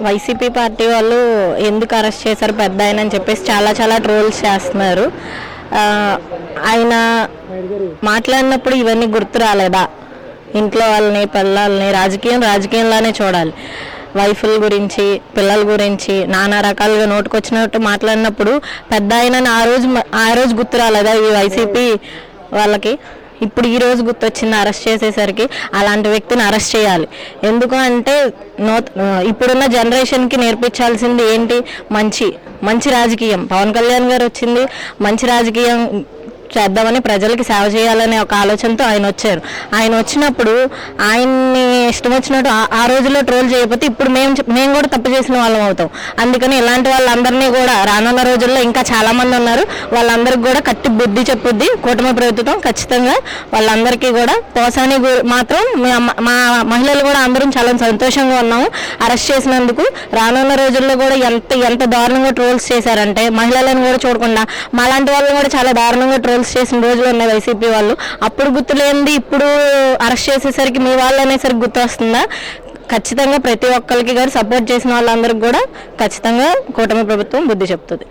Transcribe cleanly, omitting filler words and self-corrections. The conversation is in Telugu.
వైసీపీ పార్టీ వాళ్ళు ఎందుకు అరెస్ట్ చేశారు పెద్ద ఆయన అని చెప్పేసి చాలా చాలా ట్రోల్స్ చేస్తున్నారు. ఆయన మాట్లాడినప్పుడు ఇవన్నీ గుర్తు రాలేదా? ఇంట్లో వాళ్ళని పిల్లల్ని రాజకీయంలానే చూడాలి. వైఫుల గురించి పిల్లల గురించి నానా రకాలుగా నోటుకొచ్చినట్టు మాట్లాడినప్పుడు పెద్ద ఆయనని ఆ రోజు గుర్తు రాలేదా ఈ వైసీపీ వాళ్ళకి? ఇప్పుడు ఈ రోజు గుర్తొచ్చింది అరెస్ట్ చేసేసరికి. అలాంటి వ్యక్తిని అరెస్ట్ చేయాలి. ఎందుకు అంటే ఇప్పుడున్న జనరేషన్కి నేర్పించాల్సింది ఏంటి? మంచి రాజకీయం. పవన్ కళ్యాణ్ గారు వచ్చింది మంచి రాజకీయం చేద్దామని, ప్రజలకి సేవ చేయాలనే ఒక ఆలోచనతో ఆయన వచ్చారు. ఆయన వచ్చినప్పుడు ఆయన్ని ఇష్టం వచ్చినట్టు ఆ రోజుల్లో ట్రోల్ చేయకపోతే ఇప్పుడు మేము కూడా తప్పు చేసిన వాళ్ళం అవుతాం. అందుకని ఇలాంటి వాళ్ళందరినీ కూడా రానున్న రోజుల్లో ఇంకా చాలామంది ఉన్నారు, వాళ్ళందరికీ కూడా కట్టి బుద్ధి చెప్పుద్ది కూటమి ప్రభుత్వం. ఖచ్చితంగా వాళ్ళందరికీ కూడా పోసాని మాత్రం మా మహిళలు కూడా అందరం చాలా సంతోషంగా ఉన్నాము అరెస్ట్ చేసినందుకు. రానున్న రోజుల్లో కూడా ఎంత దారుణంగా ట్రోల్స్ చేశారంటే మహిళలను కూడా చూడకుండా మాలాంటి వాళ్ళని కూడా చాలా దారుణంగా ట్రోల్స్ చేసిన రోజులు ఉన్నాయి వైసీపీ వాళ్ళు. అప్పుడు గుర్తులేంది ఇప్పుడు అరెస్ట్ చేసేసరికి మీ వాళ్ళు అనేసరికి గుర్తు వస్తుందా? ఖచ్చితంగా ప్రతి ఒక్కరికి కూడా సపోర్ట్ చేసిన వాళ్ళందరికీ కూడా ఖచ్చితంగా కూటమి ప్రభుత్వం బుద్ధి చెప్తుంది.